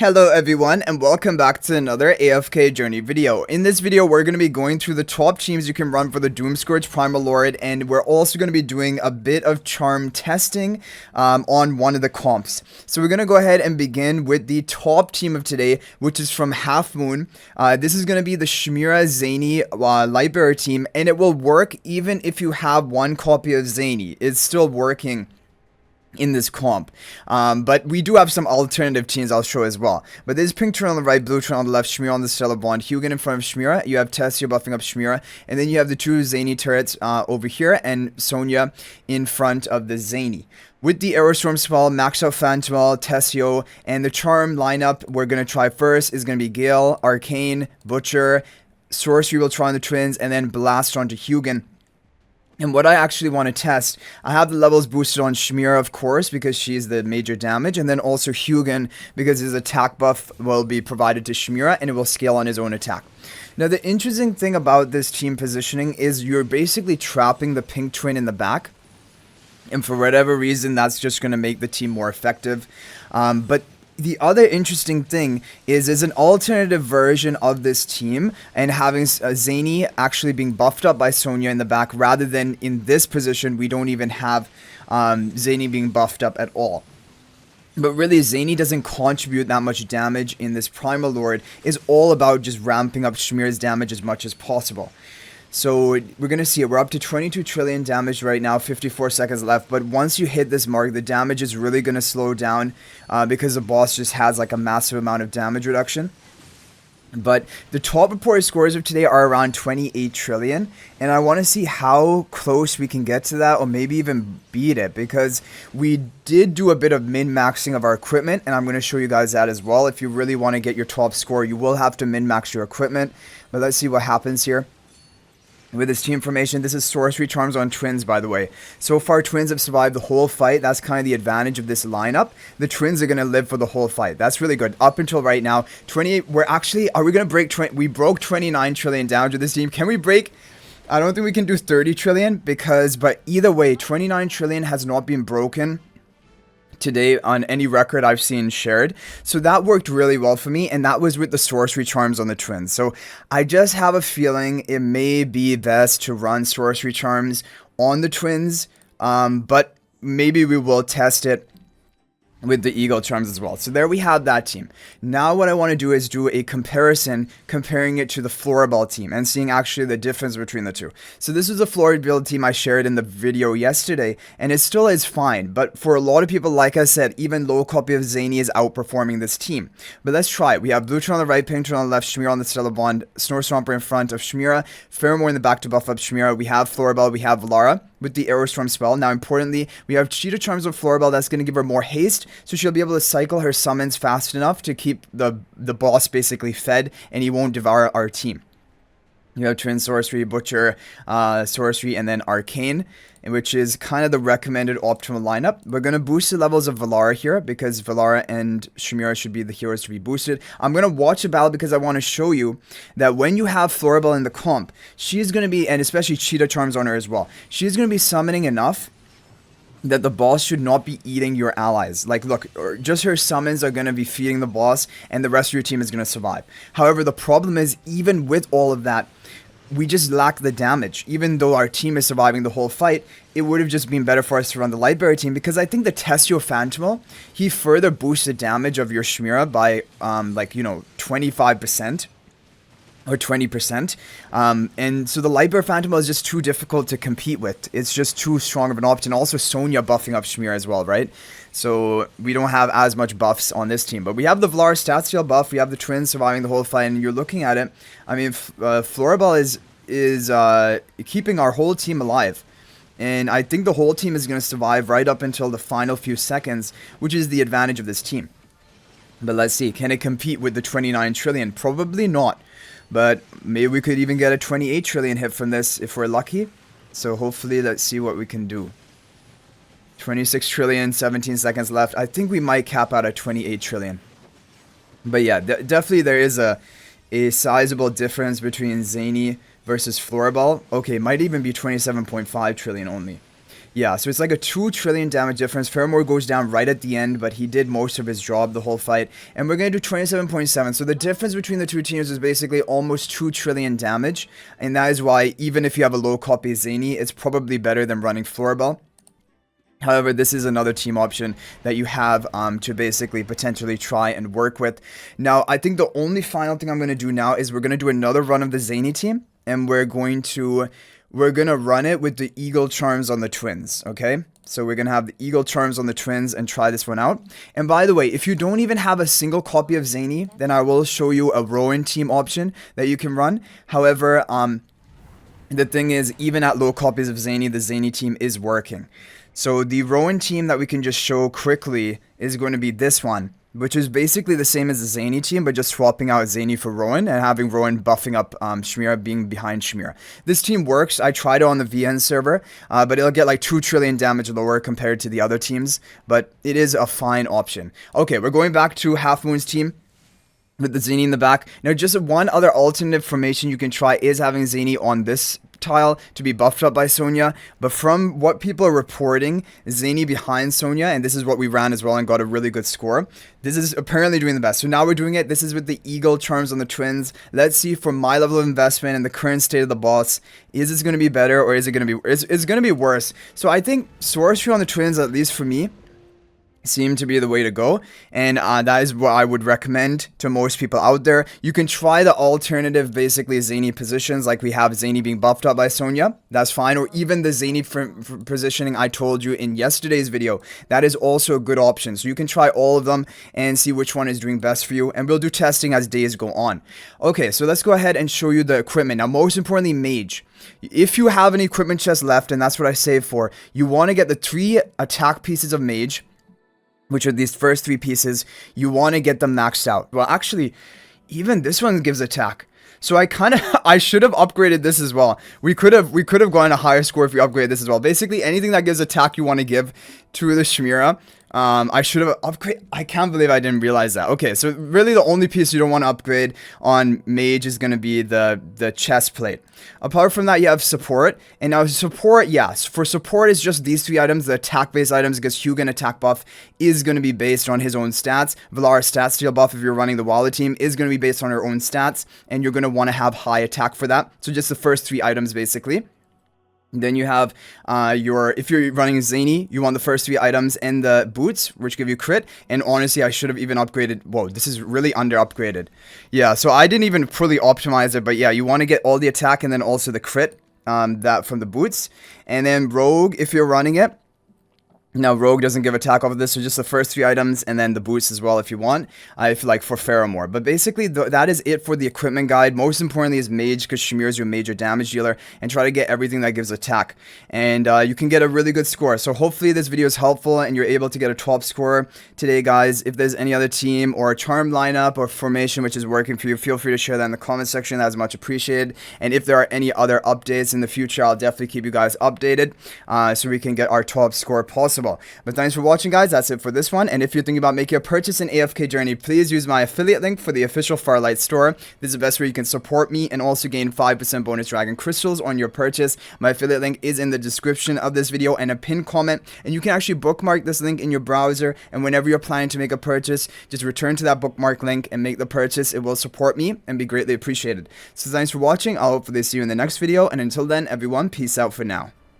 Hello everyone and welcome back to another AFK journey video. In this video we're going to be going through the top teams you can run for the Doomscourge Primal Lord, and we're also going to be doing a bit of charm testing on one of the comps. So we're going to go ahead and begin with the top team of today, which is from Half Moon. This is going to be the Shmira Zany Lightbearer team, and it will work even if you have one copy of Zany. It's still working in this comp, but we do have some alternative teams I'll show as well. But there's pink turn on the right, blue turn on the left, Shmira on the Stellar Bond, Hugin in front of Shmira, you have Tessio buffing up Shmira, and then you have the two Zany turrets over here, and Sonya in front of the Zany. With the Aerostorm spell, max out Phantom, Tessio, and the charm lineup we're going to try first is going to be Gale, Arcane, Butcher, Sorcery will try on the twins, and then Blast onto Hugin. And what I actually want to test, I have the levels boosted on Shmira, of course, because she's the major damage, and then also Hugin, because his attack buff will be provided to Shmira, and it will scale on his own attack. Now, the interesting thing about this team positioning is you're basically trapping the pink twin in the back, and for whatever reason, that's just going to make the team more effective. But the other interesting thing is an alternative version of this team, and having Zany actually being buffed up by Sonya in the back, rather than in this position we don't even have Zany being buffed up at all. But really, Zany doesn't contribute that much damage in this Primal Lord. It's all about just ramping up Shmira's damage as much as possible. So we're going to see it. We're up to 22 trillion damage right now, 54 seconds left. But once you hit this mark, the damage is really going to slow down because the boss just has like a massive amount of damage reduction. But the top reported scores of today are around 28 trillion. And I want to see how close we can get to that, or maybe even beat it. Because we did do a bit of min-maxing of our equipment, and I'm going to show you guys that as well. If you really want to get your top score, you will have to min-max your equipment. But let's see what happens here. With this team formation, this is Sorcery Charms on twins, by the way. So far, twins have survived the whole fight. That's kind of the advantage of this lineup. The twins are going to live for the whole fight. That's really good. Up until right now, 28, are we going to break, we broke 29 trillion down to this team. Can we break, I don't think we can do 30 trillion, but either way, 29 trillion has not been broken today on any record I've seen shared. So that worked really well for me, and that was with the Sorcery Charms on the twins. So I just have a feeling it may be best to run Sorcery Charms on the twins, but maybe we will test it with the Eagle Charms as well. So there we have that team. Now what I want to do is do a comparison, comparing it to the Florabelle team and seeing actually the difference between the two. So this is a Florabelle team I shared in the video yesterday, and it still is fine, but for a lot of people, like I said, even low copy of Zany is outperforming this team. But let's try it. We have Blue Turn on the right, Pink Turn on the left, Shmira on the Stellar Bond, Snow Stomper in front of Shmira, Pheromore in the back to buff up Shmira. We have Florabelle, we have Lara with the Aerostorm spell. Now importantly, we have Cheetah Charms with Florabelle. That's going to give her more haste, so she'll be able to cycle her summons fast enough to keep the boss basically fed, and he won't devour our team. You have Twin Sorcery, Butcher, Sorcery, and then Arcane, which is kind of the recommended optimal lineup. We're going to boost the levels of Valara here, because Valara and Shmira should be the heroes to be boosted. I'm going to watch a battle because I want to show you that when you have Florabelle in the comp, she's going to be, and especially Cheetah Charms on her as well, she's going to be summoning enough that the boss should not be eating your allies. Like, look, just her summons are going to be feeding the boss, and the rest of your team is going to survive. However, the problem is, even with all of that, we just lack the damage. Even though our team is surviving the whole fight, it would have just been better for us to run the Lightbearer team, because I think the Tessio Phantom, he further boosts the damage of your Shmira by, 25%. Or 20%, and so the Lightbearer Phantom is just too difficult to compete with. It's just too strong of an option. Also, Sonya buffing up Shmira as well, right? So we don't have as much buffs on this team. But we have the Valar stat steal buff. We have the twins surviving the whole fight, and you're looking at it. I mean, Florabelle is keeping our whole team alive. And I think the whole team is going to survive right up until the final few seconds, which is the advantage of this team. But let's see, can it compete with the 29 trillion? Probably not. But maybe we could even get a 28 trillion hit from this if we're lucky. So hopefully, let's see what we can do. 26 trillion, 17 seconds left. I think we might cap out at 28 trillion. But yeah, definitely there is a sizable difference between Zany versus Florabelle. Okay, might even be 27.5 trillion only. Yeah, so it's like a 2 trillion damage difference. Faramore goes down right at the end, but he did most of his job the whole fight. And we're going to do 27.7. So the difference between the two teams is basically almost 2 trillion damage. And that is why, even if you have a low copy Zany, it's probably better than running Florabelle. However, this is another team option that you have to basically potentially try and work with. Now, I think the only final thing I'm going to do now is we're going to do another run of the Zany team. And we're going to run it with the Eagle Charms on the Twins, okay? So we're going to have the Eagle Charms on the Twins and try this one out. And by the way, if you don't even have a single copy of Zany, then I will show you a Rowan team option that you can run. However, the thing is, even at low copies of Zany, the Zany team is working. So the Rowan team that we can just show quickly is going to be this one, which is basically the same as the Zany team, but just swapping out Zany for Rowan and having Rowan buffing up Shmira, being behind Shmira. This team works. I tried it on the VN server, but it'll get like 2 trillion damage lower compared to the other teams, but it is a fine option. Okay, we're going back to Half Moon's team with the Zany in the back. Now, just one other alternative formation you can try is having Zany on this tile to be buffed up by Sonya, but from what people are reporting, Zany behind Sonya, and this is what we ran as well and got a really good score. This is apparently doing the best. So now we're doing it. This is with the Eagle Charms on the Twins. Let's see, from my level of investment and the current state of the boss, is this going to be better or is it going to be it's going to be worse? So I think Sorcery on the Twins, at least for me, seem to be the way to go, and that is what I would recommend to most people out there. You can try the alternative, basically Zany positions, like we have Zany being buffed up by Sonya, that's fine, or even the Zany positioning I told you in yesterday's video. That is also a good option, so you can try all of them and see which one is doing best for you, and we'll do testing as days go on. Okay, so let's go ahead and show you the equipment. Now, most importantly, Mage. If you have an equipment chest left, and that's what I saved for, you want to get the 3 attack pieces of Mage, which are these first 3 pieces. You want to get them maxed out. Well, actually, even this one gives attack. So I should have upgraded this as well. We could have gone a higher score if we upgraded this as well. Basically, anything that gives attack you want to give to the Shmira. I should have upgraded. I can't believe I didn't realize that. Okay, so really the only piece you don't want to upgrade on Mage is going to be the chest plate. Apart from that, you have support. And now support, yes, for support is just these 3 items. The attack based items, because Hugin attack buff is going to be based on his own stats. Valara's stat steal buff, if you're running the Wally team, is going to be based on her own stats. And you're going to want to have high attack for that. So just the first 3 items basically. Then you have if you're running Zany, you want the first 3 items and the boots, which give you crit. And honestly, I should have even upgraded. Whoa, this is really under upgraded. Yeah, so I didn't even fully optimize it, but yeah, you want to get all the attack and then also the crit, that from the boots. And then Rogue, if you're running it. Now, Rogue doesn't give attack off of this, so just the first 3 items, and then the boots as well if you want, if like for Faramore. But basically, that is it for the equipment guide. Most importantly is Mage, because Shmir is your major damage dealer, and try to get everything that gives attack. And you can get a really good score. So hopefully this video is helpful, and you're able to get a top score today, guys. If there's any other team, or a charm lineup, or formation which is working for you, feel free to share that in the comment section. That is much appreciated. And if there are any other updates in the future, I'll definitely keep you guys updated, so we can get our top score possible. But thanks for watching, guys. That's it for this one. And if you're thinking about making a purchase in AFK Journey, please use my affiliate link for the official Farlight store. This is the best way you can support me and also gain 5% bonus dragon crystals on your purchase. My affiliate link is in the description of this video and a pinned comment, and you can actually bookmark this link in your browser, and whenever you're planning to make a purchase, just return to that bookmark link and make the purchase. It will support me and be greatly appreciated. So thanks for watching. I'll hopefully see you in the next video, and until then, everyone, peace out for now.